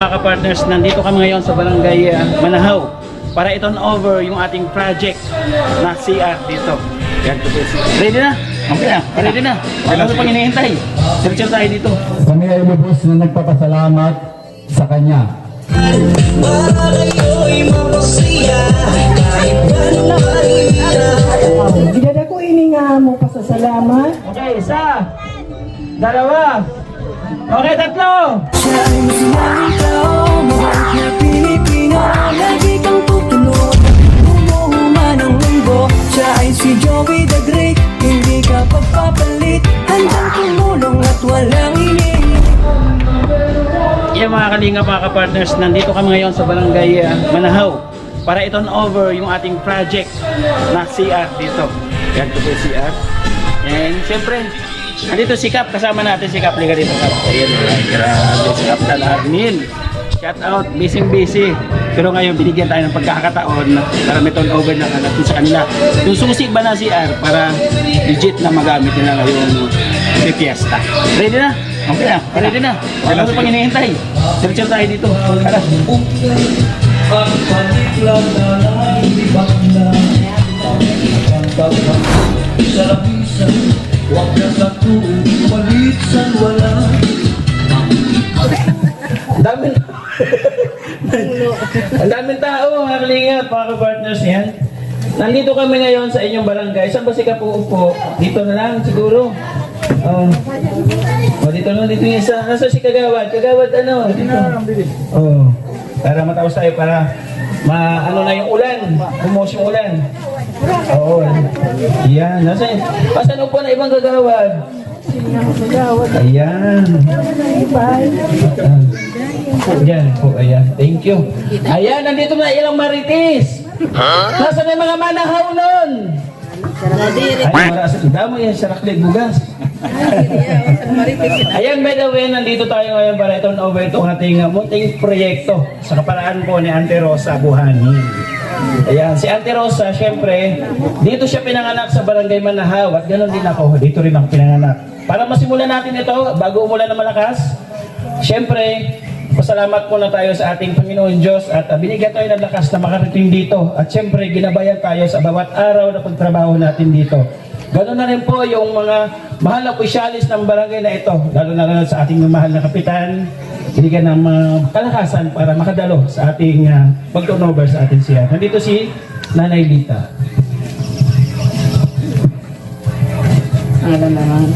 Mga partners, nandito kami ngayon sa Barangay Manahaw para i-turn over yung ating project na CR dito. Yan, ready na? Okay na, ready na. Ano pang hinihintay? Diretso tayo dito. Kami ay lubos na nagpapasalamat sa Kanya. Gidada ko ini nga mo pasasalamat. Okay, isa, dalawa, okay, tatlo. Siya ay masayang ikaw, mabait na Pilipino. Lagi kang tutulog, umuhuman ang mundo. Siya ay si Joey the Great, hindi ka pagpapalit. Handang tumulong at walang iniinip. Yan mga kalingap, mga partners, nandito kami ngayon sa Barangay Manahaw para i-turn over yung ating project na CR dito. Yan po yung CR. And siyempre, nandito si Kap, kasama natin si Kap. Liga dito, Kap. Ayan, grabe si Kap na admin. Shout out, busy. Pero ngayon, binigyan tayo ng pagkakataon para may turn over na natin sa kanila. Yung susi ba na CR para legit na magamit nila ngayong fiesta. Ready na? Okay na, ready na. Ano pang hinihintay? Diretso tayo dito. Tara. Ang daming tao, mga kalingap, mga ka-partners yan. Nandito kami ngayon sa inyong barangay. Saan ba si Kapuupo? Dito na lang siguro. Dito yung isa. Nasa si Kagawad? Kagawad ano? Dito. Para matapos tayo, para ano na yung ulan. Bumos yung ulan. Oo. Yan. Pasan upo na ibang Kagawad? Ayan. Ayan po, ayan. Thank you. Ayan, nandito na ilang marites. Nasaan yung mga manahaw nun? Ay, marasang damo yan, saraklig bugas. Ayan, by the way, nandito tayo ngayon para i-turn over itong ating munting proyekto sa kaparaan po ni Ante Rosa Buhani. Ayan, si Ante Rosa, syempre, dito siya pinanganak sa Barangay Manahaw at ganoon din ako, dito rin ako pinanganak. Para masimulan natin ito, bago umulan na malakas, syempre, pasalamat muna tayo sa ating Panginoon Diyos at binigyan tayo ng lakas na makarating dito. At syempre, ginabayan tayo sa bawat araw na pagtrabaho natin dito. Ganoon na rin po yung mga mahal na opisyalis ng barangay na ito, lalo na sa ating mahal na kapitan, binigyan ng kalakasan para makadalo sa ating pag-turnover sa ating siya. Nandito si Nanay Lita. Ano naman?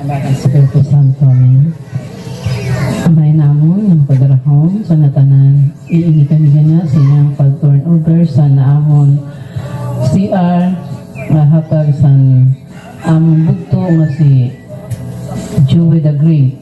Ang Espiritu Santo, amen. Amay namon ng padarahon sa natanan. Iingi kami gana sa inyong pag-turn over sa naamon CR hatag sa among bugto nga si Joey the Great.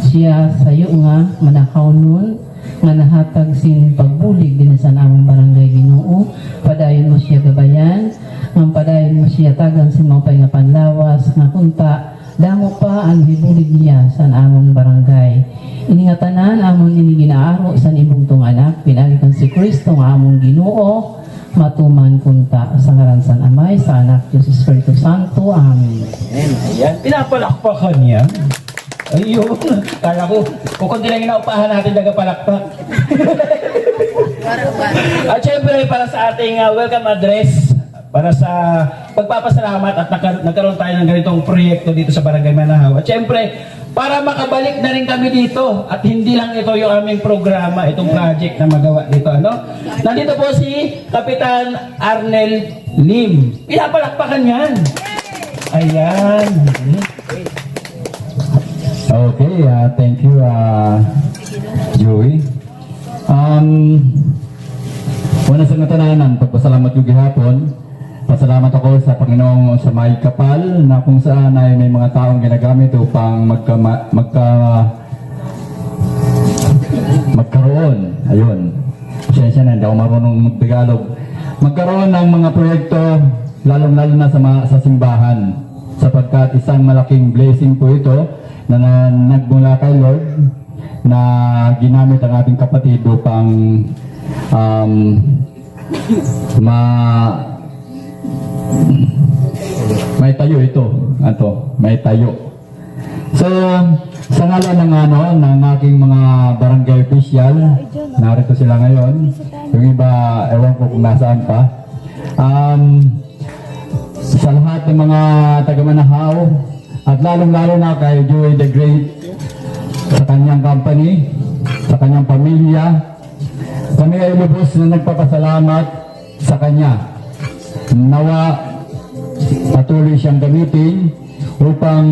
Siya sayo nga manakaw nun nga nahatag sin pagbulig din sa among barangay Ginoo. Padayon mo siya gabayan, nga padayon mo siya tagan sa mga panlawas nga kunta damo pa ang hibulig niya sa among barangay. Iningatanan among iniginaaro sa ibugtong anak, pinalikan si Kristo nga among Ginoo, matuman kunta sa ngaran sa Amay, sa Anak, Diyos Espiritu Santo. Amen. Ayan, pinapalakpakan niya. Ayun, kala ko, kukundi lang inaupahan natin nagapalakpak. At syempre, para sa ating welcome address, para sa pagpapasalamat at nagkaroon tayo ng ganitong proyekto dito sa Barangay Manahaw. At syempre, para makabalik na rin kami dito at hindi lang ito yung aming programa, itong project na magawa dito. Ano? Nandito po si Kapitan Arnel Lim. Pinapalakpakan yan. Ayan. Okay, thank you, Joey. Una sa natananan, pagpasalamat yung gihapon. Pasalamat ako sa Panginoong sa may kapal na kung saan ay may mga taong ginagamit upang magkaroon. Ayun. Siyensya na, hindi ako marunong mag-Tagalog. Magkaroon ng mga proyekto, lalong-lalo na sa simbahan. Sapagkat isang malaking blessing po ito na nagmula kay Lord na ginamit ang ating kapatid upang may tayo ito. May tayo. So, Sa ngalan ng aking mga barangay official, narito sila ngayon. Yung iba, ewan ko kung nasaan pa. Sa lahat ng mga taga-Manahaw, at lalong-lalo na kay Joey the Great, sa kanyang company, sa kanyang pamilya, kami ay lubos na nagpapasalamat sa kanya. Nawa patuloy siyang gamitin upang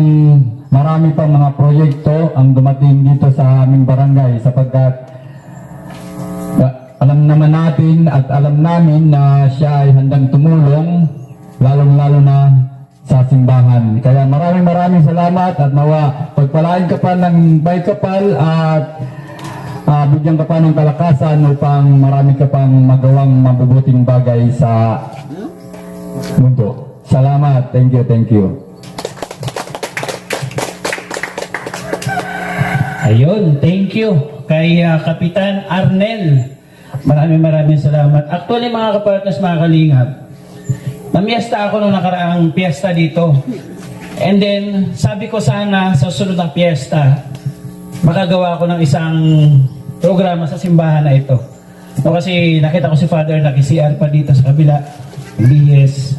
marami pang mga proyekto ang dumating dito sa aming barangay, sapagkat alam naman natin at alam namin na siya ay handang tumulong, lalong-lalo na sa simbahan. Kaya maraming salamat at nawa pagpalain ka pa ng may kapal at bigyan ka pa ng kalakasan upang marami ka pang magawang mabubuting bagay sa mundo. Salamat. Thank you. Ayun, thank you kay Kapitan Arnel. Maraming salamat. Actually mga kapartners, mga kalingap, namiesta ako nung nakaraang piyesta dito. And then, sabi ko sana sa susunod na piyesta, makagawa ko ng isang programa sa simbahan na ito. No, kasi nakita ko si Father naki-CR pa dito sa kabila. BS.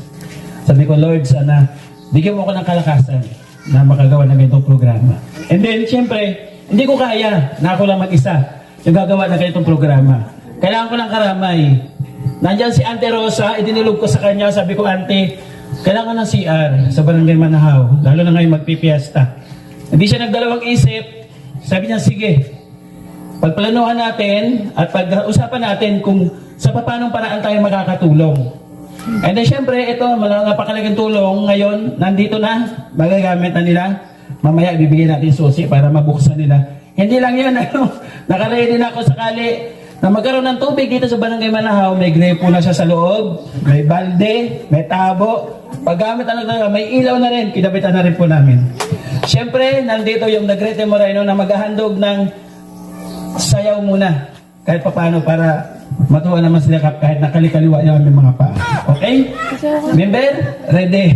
Sabi ko, Lord, sana bigyan mo ko ng kalakasan na makagawa ng itong programa. And then, siyempre, hindi ko kaya na ako lang mag-isa yung gagawa ng ganitong programa. Kailangan ko ng karamay. Nandyan si Ante Rosa, idinulog ko sa kanya, sabi ko, Ante, kailangan ng CR sa Barangay Manahaw, lalo na ngayon magpipiesta. Hindi siya nagdalawang isip, sabi niya, sige, pagplanuhan natin at pag-usapan natin kung sa paanong paraan tayo makakatulong. And then syempre, ito, napakalagang tulong ngayon, nandito na, magagamit na nila. Mamaya ibibigay natin susi para mabuksan nila. Hindi lang yun, nakaready na ako sakali na magkaroon ng tubig dito sa Barangay Manahaw. May grepo na siya sa loob, may balde, may tabo. Paggamit may ilaw na rin, kinabitan na rin po namin. Siyempre, nandito yung Negrete Moreno na maghahandog ng sayaw muna. Kahit paano para matuwa naman sila kahit nakalikaliwa yung aming mga paa. Okay? Member, ready?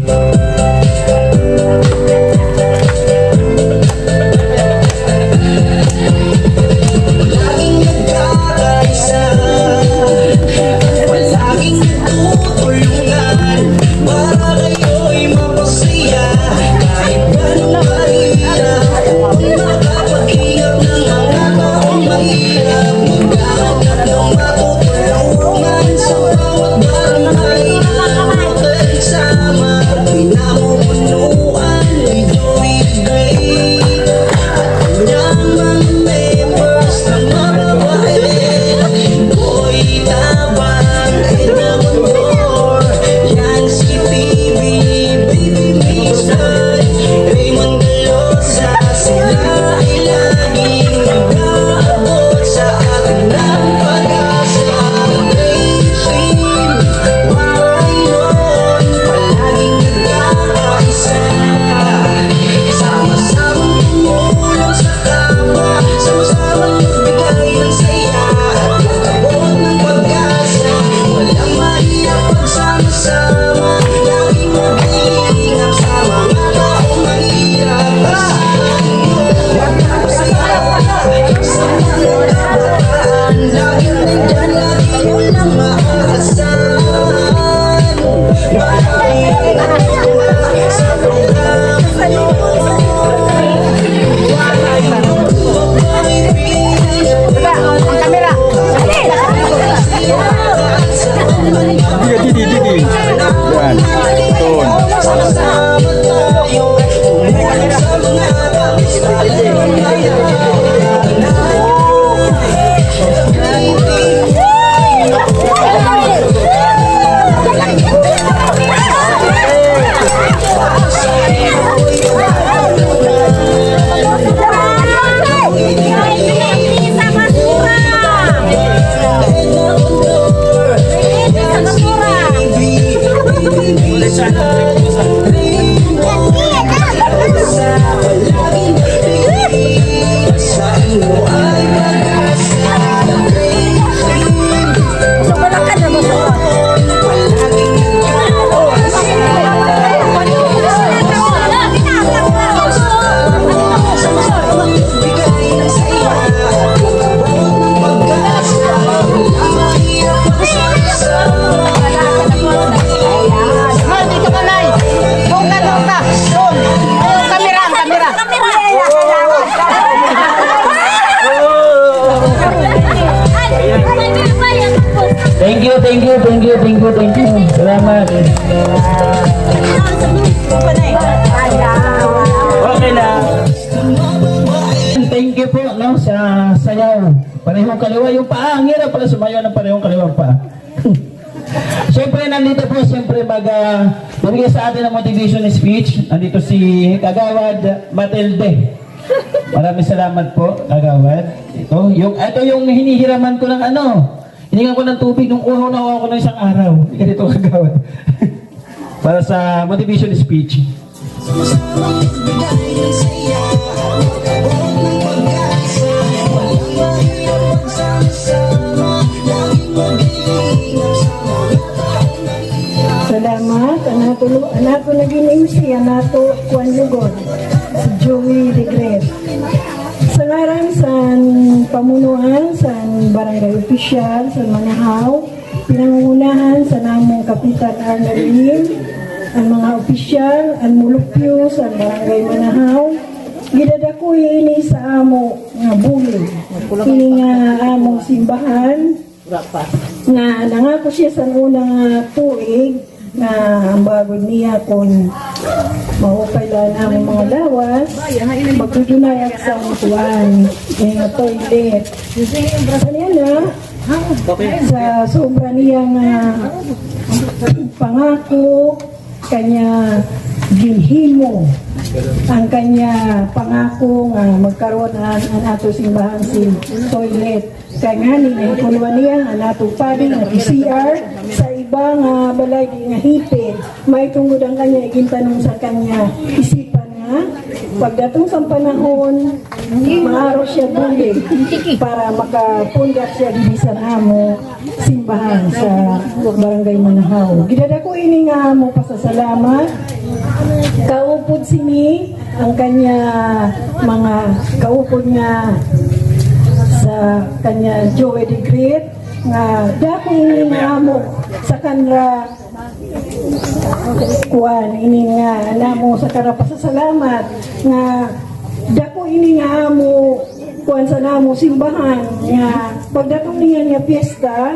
Laging nagkakaisa, palaging tutulungan, para kayo'y mapasaya. Kahit ganong mahirap, makapaghinap ng mga taong mahirap, magkakaroon ng matutulungan sa bawat barangay na magkasama. Pinamumunuan ni Joey Thank you. Salamat. Okay na. Thank you po no, sa sayaw. Parehong kaliwa yung paa. Ang hirap pala sumayaw ng parehong kaliwang paa. Siyempre, nandito po, bumigay sa atin ng motivation speech. Nandito si Kagawad Matilde. Maraming salamat po, Kagawad. Ito yung hinihiraman ko ng hiningan ko ng tubig nung uhaw na uhaw ko ng isang araw. Ganito, Kagawad. Para sa motivation speech. Salamat, anato naging MC, anato Juan Lugon, si Joey de Gret. Sa ngaran sa pamunuan, sa barangay opisyal, sa Manahaw, pinangungunahan sa namong Kapitan Arnold Lim, ang mga opisyal, ang mulupyo sa barangay Manahaw, gidadakoy ini sa amo nga buli. Ini nga among simbahan, nga nangako siya sa unang tuig na ang bagod niya kung mahupay lang ang mga lawas, magtutulay sa kuwan, nga toilet. Kanya na, sa sobra niyang pangako, kanya ginhimo ang kanya pangako nga magkaroon ang ato simbahan si toilet. Kaya nga ni kulwa niya ang ato padi nga PCR sa ibang balay nga hipid. May tungod ang kanya igintanong sa kanya isipan nga pagdatong sa panahon maaro siya bulig para makapundak siya di sa amo simbahan sa barangay Manahaw. Gidadako ini nga mo pasasalamat. Kaupod sini ang kanya mga kaupod nga sa kanya Joey de Gret nga dako ini nga mo sa kanra kuan ini nga namo sa kanra pasasalamat nga dako ini nga mo kuan sa namo simbahan nga pagdatong niya nga piyesta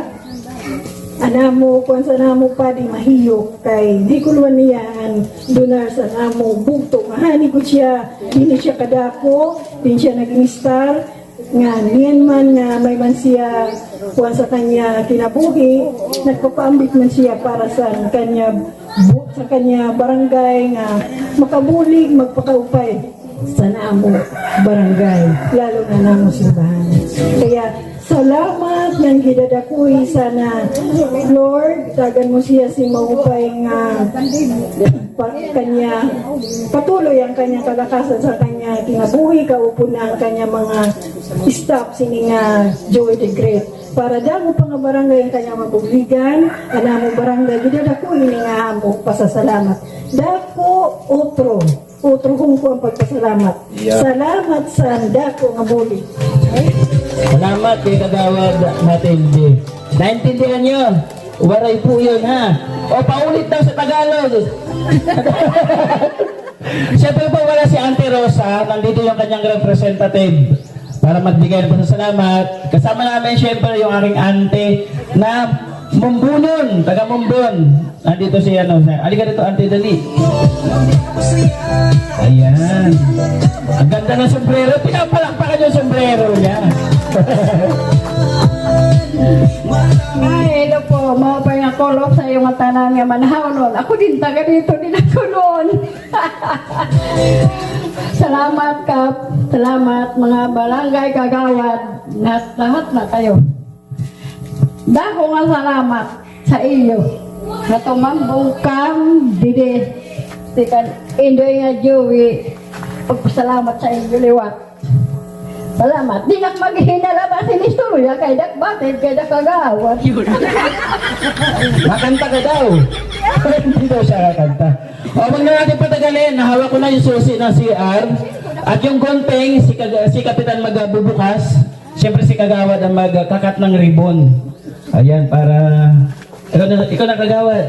anamo kung sa namo pa di mahiyok kay di kulwan niya ang donar sa namo bugto mahani ko siya din siya kadako din siya naging star nga niyan man nga may man siya kung sa kanya kinabuhi nagpapaambit man siya para sa kanya barangay nga makabulig magpakaupay sa namo barangay lalo na namo simbahan kaya salamat ng gidadakoy sana Lord, tagan mo siya si maupay nga kanya patuloy ang kanya kalakasan sa kanya kinabuhi kaupo na ang kanya mga staff sini nga Joey de Gret para damo pa nga barangay ang kanya mabugligan anamo barangay gidadakoy ni nga amo pasasalamat dako otro kung ko ang pagpasalamat salamat sa dako nga buli. Salamat kay Kagawad Matilde. Naintindihan nyo? Waray po yun ha. O paulit daw sa Tagalog. Siyempre po wala si Auntie Rosa. Nandito yung kanyang representative para magbigay ng pasasalamat. Kasama namin siyempre yung aking auntie na Mumbunon, taga Mumbon. Nandito si alika dito Auntie Dali. Ayan. Ang ganda ng sombrero. Pinapalakpakan yung sombrero niya. Ay, hello po, mga pangakolok sa iyong tanan nga Manahaw nun. Ako din, taga dito din ako nun. Salamat, Kap. Salamat, mga barangay kagawad. Lahat na kayo. Dako nga salamat sa iyo. Na tumambong kam, didi. Tikan, indoy nga Joey. Pagpasalamat sa iyo, liwat. Salamat. Di nak maghinalabas ni istorya kay dak batid kay dak kagawad. Makanta ka daw. Hindi daw siya kakanta. O, wag na natin patagalin. Nahawak ko na yung susi ng CR. At yung gunting, si Kapitan magbubukas. Siyempre si Kagawad ang magkakat ng ribbon. Ayan, para... Ikaw na Kagawad.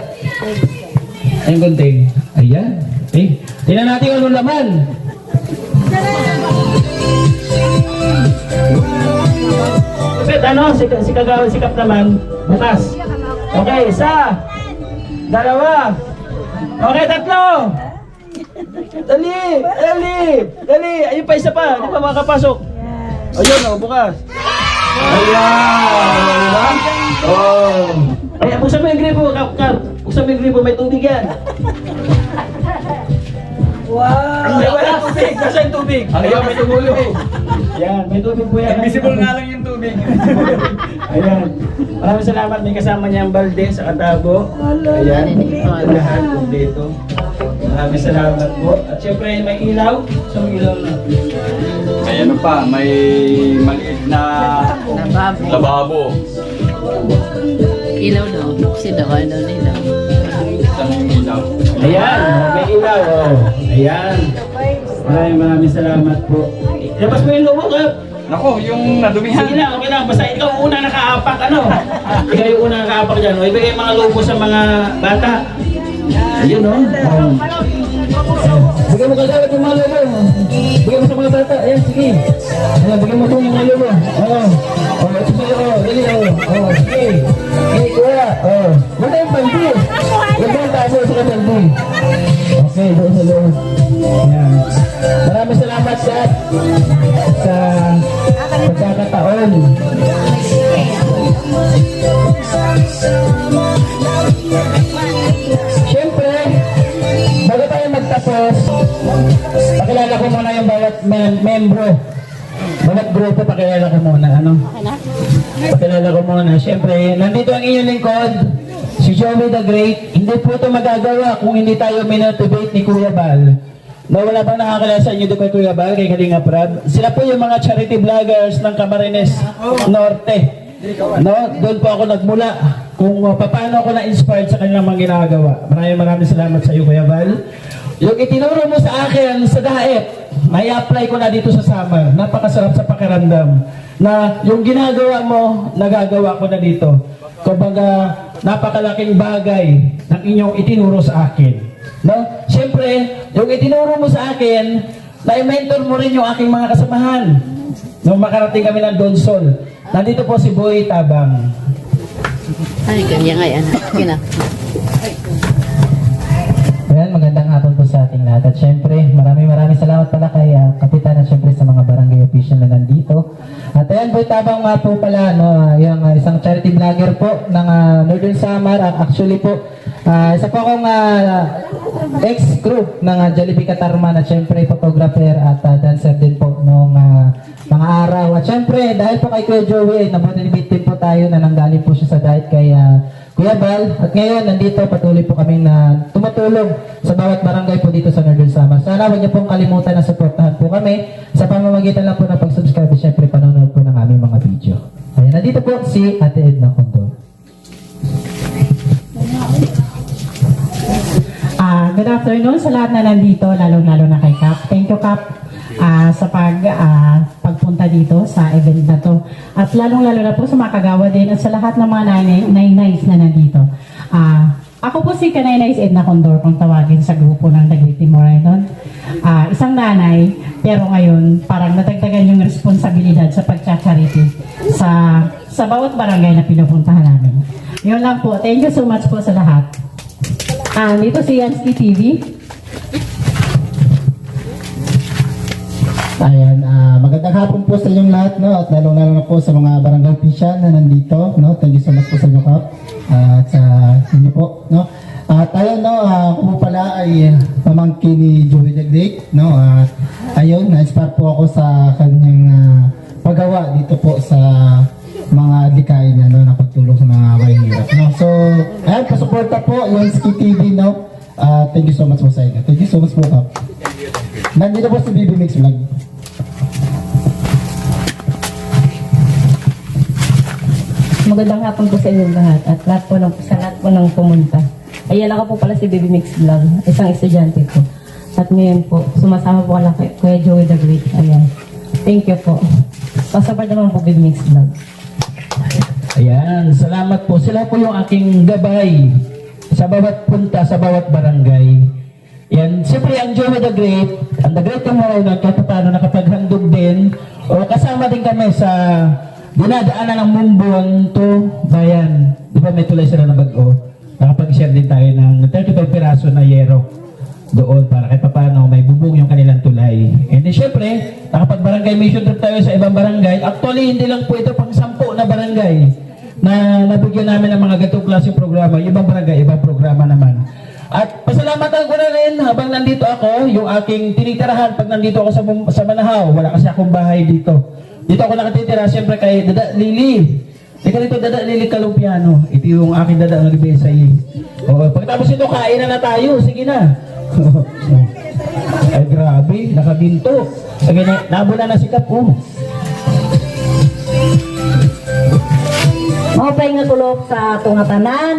Ayun gunting. Ayan. Okay. Tingnan natin kung anong laman. Si Kagawad, sikap naman. Bukas. Okay, isa. Dalawa. Okay, tatlo. Dali, dali, dali. Ayun pa, isa pa. Di ba makapasok? Ayun, oh, bukas. Ayan. Diba? Oh. Ayan, buksan mo yung gripo, Kap. Buksan mo yung gripo, may tubig yan. Wow! Ay, wala tubig. Basta yung tubig. Ayan, may tumulo. Yan, may tubig po yan. Invisible nga lang yung tubig. Ayan. Maraming salamat. May kasama niya ang balde sa Katabo. Ayan. Lahat dito. Maraming salamat po. At syempre may ilaw. So may ilaw na. May ano pa, may maliit na lababo. Ilaw daw. Kasi daw, ano na ilaw. Isang ilaw. Ayan. May ilaw. Oh. Ayan. Maraming salamat po. Labas mo yung lobo, Kap. Nako, yung nadumihan. Sige lang, okay lang. Basta ikaw unang nakaapak, ano? Ikaw yung unang nakaapak dyan. O, ibigay mga lobo sa mga bata. Ayun, no? Bigyan mo kagawad yung mga lobo. Bigyan mo sa mga bata. Ayan, sige. Ayan, bigyan mo yung mga lobo. Oo. Oo, sige, oo. Dali, oo. Oo, sige. Sige, kuya. Oo. Wala yung paldi. Huwag mo ang taso sa paldi. Okay, doon sa loob. Ayan. Maraming salamat sa pagkakataon. Siyempre, bago tayo magtapos, pakilala ko muna yung bawat membro. Bawat grupo, pakilala ko muna. Ano? Pakilala ko muna. Siyempre, nandito ang inyong lingkod, si Joey the Great. Hindi po ito magagawa kung hindi tayo minotivate ni Kuya Bal. No, wala bang nakakilala sa inyo doon kay Kuya Bal, kay Kalinga Prab? Sila po yung mga charity vloggers ng Camarines Norte. No, doon po ako nagmula kung paano ako na-inspired sa kanilang mga ginagawa. Maraming salamat sa iyo, Kuya Bal. Yung itinuro mo sa akin sa Daet, may apply ko na dito sa Samar. Napakasarap sa pakiramdam na yung ginagawa mo, nagagawa ko na dito. Kumbaga, napakalaking bagay ng inyong itinuro sa akin. No? Siyempre, yung itinuro mo sa akin, na-mentor mo rin yung aking mga kasamahan. Nung makarating kami ng Donsol, nandito po si Boy Tabang. Ay, kanya nga yan. Kina. Ayan, magandang hapon po sa ating lahat. At syempre, maraming salamat pala kay Kapitan at syempre sa mga barangay official na nandito. At ayan, Boy Tabang nga po pala, no, yung isang charity vlogger po ng Northern Samar. Actually po, isa po akong ex-crew ng Jollibee Katarman at syempre photographer at dancer din po noong mga araw. At syempre, dahil po kay Kuya Joey, namotivate din po tayo na nanggaling po siya sa diet kay Kuya Bal. At ngayon, nandito patuloy po kami na tumutulong sa bawat barangay po dito sa Northern Samar. Sana huwag niyo pong kalimutan na suportahan po kami sa pamamagitan lang po ng pag-subscribe at syempre panonood po ng aming mga video. Ayan, nandito po si Ate Edna Condor. Good afternoon sa lahat na nandito, lalo-lalo na kay Kap. Thank you, Kap, sa pagpunta dito sa event na to. At lalong-lalo na po sa mga kagawa din at sa lahat ng mga nainays na nandito. Ako po si Kanainays Edna Condor kung tawagin sa grupo ng Taguig Timor Island. Isang nanay, pero ngayon parang natagdagan yung responsibilidad sa pagcha-charity sa bawat barangay na pinupuntahan namin. Yun lang po. Thank you so much po sa lahat. Dito si Yansky TV. Ayan, magandang hapon po sa inyong lahat, no? At lalong-lalo na po sa mga barangay official na nandito, no? Thank you so much po sa inyo, Kap. At sa inyo po, no? At ayun, no? Ako po pala ay pamangkin ni Joey the Great, no? At ayun, na-inspire po ako sa kanyang paggawa dito po sa mga likayin niya, no? Na pagtulong sa mga mahihirap, no? So, ayan, pasuporta po, Yansky TV, no? Thank you so much po sa inyo. Thank you so much po, Kap. Nandito po si BB Mix Vlog. Magandang hapon po sa inyong lahat at sa lahat po ng pumunta. Ayan ako po pala si Baby Mix Vlog, isang estudyante po. At ngayon po, sumasama po kala kay Kuya Joey the Great. Ayan. Thank you po. Pasabay naman po Baby Mix Vlog. Ayan, salamat po. Sila po yung aking gabay sa bawat punta, sa bawat barangay. Yan, siyempre ang Joey the Great, ang The Great Tomorrow na kahit paano nakapaghandog din, o kasama din kami sa dinadaanan ng Mumbon to Bayan. Di ba may tulay sila na bago? Nakapag-share din tayo ng 35 piraso na yero doon para kahit paano may bubong yung kanilang tulay. And then syempre, nakapag-barangay mission trip tayo sa ibang barangay. Actually, hindi lang po ito pang 10 na barangay na nabigyan namin ng mga ganitong klaseng programa. Yung ibang barangay, ibang programa naman. At pasalamatan ko na rin habang nandito ako, yung aking tinitirahan pag nandito ako sa Manahaw. Wala kasi akong bahay dito. Dito ako nakatitira, syempre kay Dada Lili. Teka dito, Dada Lili Kalumpiano. Ito yung aking Dada ng Libesay. O, pagkatapos ito, kain na tayo. Sige na. Ay grabe, nakabinto. Sige na, nabula na si Kap. Maupay nga kulog sa tungatanan,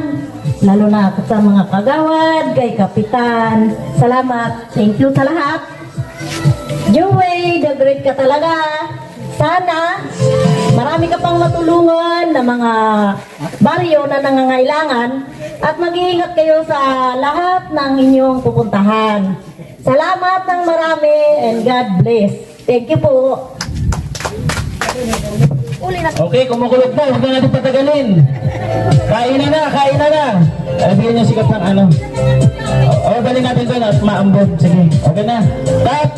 lalo na sa mga kagawad, kay Kapitan. Salamat. Thank you sa lahat. Joey, the great ka talaga. Sana, marami ka pang matulungan na mga baryo na nangangailangan at mag-iingat kayo sa lahat ng inyong pupuntahan. Salamat ng marami and God bless. Thank you po. Okay, kumukulog na. Huwag na natin patagalin. Kain na na, kain na na. Bigyan niyo sikat ng ano. O, balik natin doon at maambod. Sige, okay na. Tap!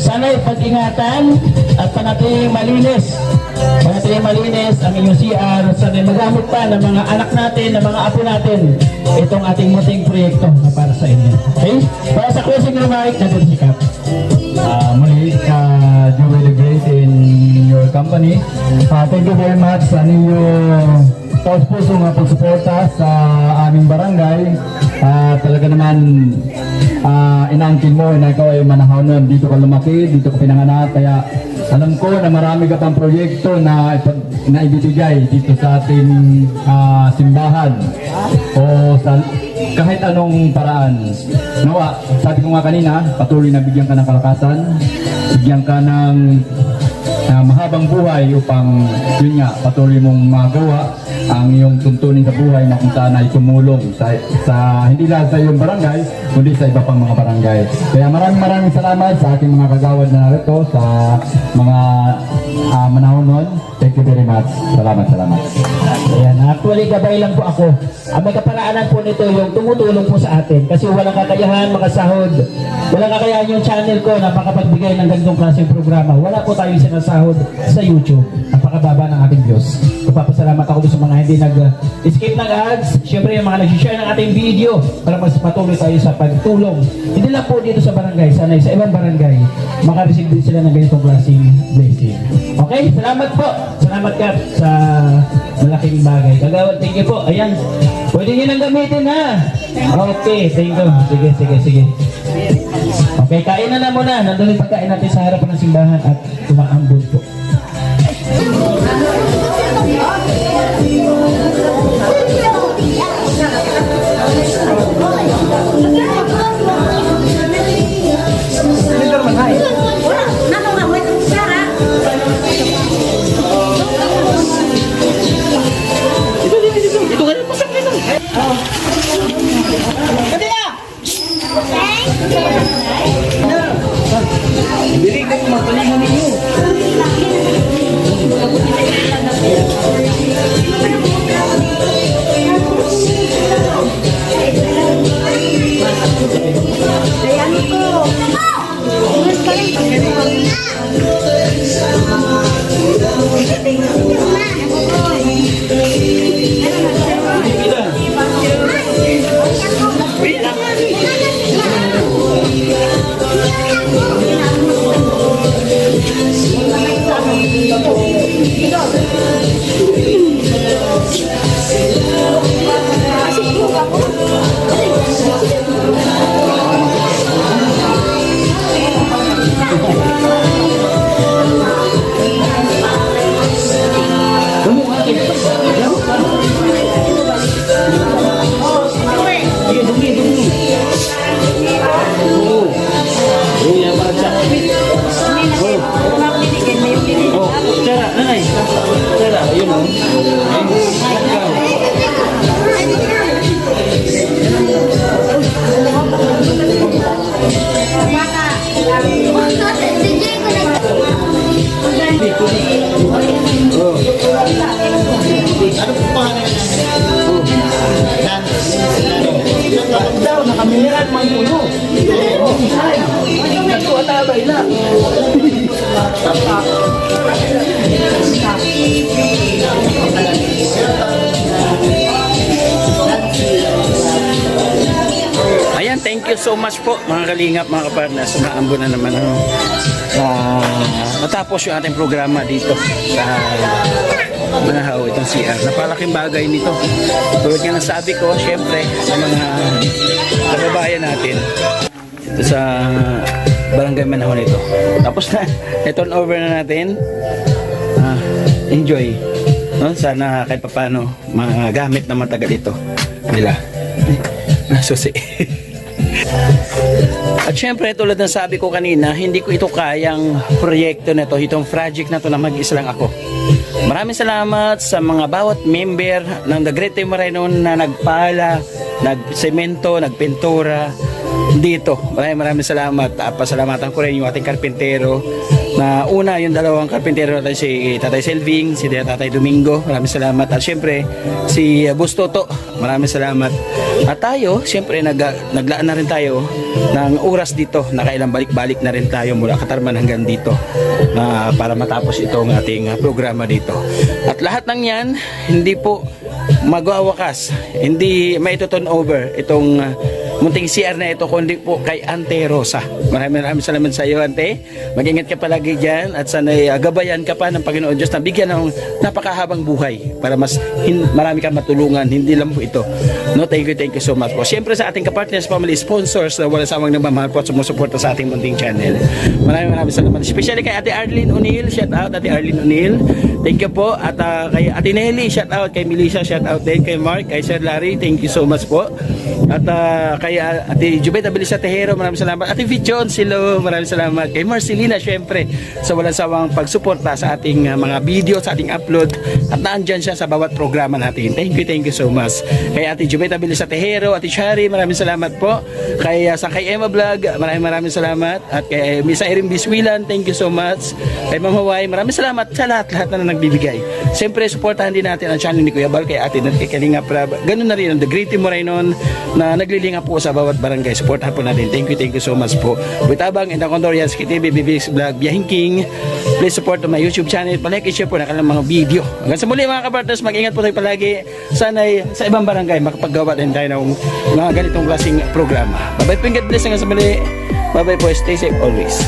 Sana'y pag-ingatan at panatiling malinis. Panatiling malinis ang inyong CR. Sana'y magamit pa ng mga anak natin, ng mga apo natin. Itong ating muting proyekto na para sa inyo. Okay? Para sa closing remarks, natin si Kap. Muli, Joey the Great in your company. Thank you very much sa inyong taos-puso nga pagsuporta sa aming barangay. Talaga naman, inaangkin mo na ikaw ay Manahaw nun. Dito ka lumaki, dito ka pinanganak. Kaya alam ko na marami ka pang proyekto na ibibigay dito sa ating simbahan o sa kahit anong paraan. Nawa, sabi ko nga kanina, patuloy na bigyan ka ng kalakasan, bigyan ka ng mahabang buhay upang yun nga, patuloy mong magawa ang iyong tuntunin sa buhay na kung saan ay tumulong sa hindi lang sa iyong barangay, kundi sa iba pang mga barangay. Kaya maraming salamat sa ating mga kagawad na narito, sa mga Manahaw nun. Thank you very much. Salamat. Ayan, actually gabay lang po ako. Ang may kaparaanan po nito yung tumutulong po sa atin kasi walang kakayahan makasahod. Walang kakayahan yung channel ko na makapagbigay ng ganitong klaseng programa. Wala po tayong sinasahod sa YouTube. Napakababa ng ating views. Papasalamat ako sa mga hindi nag-skip ng ads. Siyempre yung mga nag-share ng ating video para mas patuloy tayo sa pagtulong. Hindi lang po dito sa barangay, sanay sa ibang barangay makareceive din sila ng ganitong klaseng blessing. Okay, salamat po. Salamat Kap sa malaking bagay. Kagawad, thank you po. Ayan, pwede nyo nang gamitin ha. Okay, thank you. Sige. Okay, kain na muna. Nandun yung pagkain natin sa harapan ng simbahan at tumaambon po. so much po mga kalingap, mga kapartners. Sumaambo na naman matapos yung ating programa dito sa Manahaw, itong CR. Napalaking bagay nito. Tulad nga ng sabi ko, syempre, sa mga kababayan natin ito sa Barangay Manahaw nito. Tapos na, i-turn over na natin. Enjoy. No? Sana kahit paano magamit na matagal ito nila. Nasusi. At syempre, tulad ng sabi ko kanina, hindi ko ito kayang proyekto na to, itong project na to na mag-isa lang ako. Maraming salamat sa mga bawat member ng The Great Team Moreno na nagpala, nagsemento, nagpintura dito. Maraming salamat. Pasalamatan ko rin yung ating karpintero na una, yung dalawang karpintero natin, si Tatay Selving, si Tatay Domingo. Maraming salamat. At syempre, si Bustoto. Maraming salamat. At tayo, syempre, naglaan na rin tayo ng oras dito. Nakailang balik-balik na rin tayo mula Katarman hanggang dito para matapos itong ating programa dito. At lahat ng yan, hindi po magwawakas. Hindi may turn over itong munting CR na ito, kundi po kay Ante Rosa. Maraming salamat sa iyo, Ante. Mag-ingat ka palagi dyan at sana'y gabayan ka pa ng Panginoon Diyos na bigyan ng napakahabang buhay para mas marami kang matulungan. Hindi lang po ito. No, thank you so much po. Siyempre sa ating kapartners, family sponsors na walang sawang nagmamahal po at sumusuporta sa ating munting channel. Maraming salamat. Especially kay Ate Arlene O'Neill. Shout out, Ate Arlene O'Neill. Thank you po. At kay Ate Nelly, shout out. Kay Melissa, shout out din. Kay Mark, kay Sir Larry, thank you so much po. At kay Ate Jubeta Belisa Tejero, maraming salamat. Ate Vichon Silo, maraming salamat. Kay Marcelina, syempre, sa walang sawang pagsuporta sa ating mga video, sa ating upload. At naandyan siya sa bawat programa natin. Thank you so much. Kay Ate Jubeta Belisa Tejero, Ate Shari, maraming salamat po. Kay Emma Vlog, maraming salamat. At kay Miss Irene Biswilan, thank you so much. Kay Ma'am Hawaii, maraming salamat sa lahat na nagbibigay. Siyempre, suportahan din natin ang channel ni Kuya Bal, kay Ate Nat, kay Kalinga Prab. Ganun na rin ang The Great Team Moreno na naglilinga po sa bawat barangay. Suportahan po natin. Thank you so much po. Witabang and Condorians, KTV, BBX Vlog, Biyahing King. Please support my YouTube channel. Palike, share po na kanilang mga video. Hanggang sa muli mga kapartners, mag-ingat po tayo palagi. Sana'y sa ibang barangay makapaggawa din tayo ng mga ganitong klaseng programa. Bye-bye po, God bless. Hanggang sa muli. Bye-bye po. Stay safe always.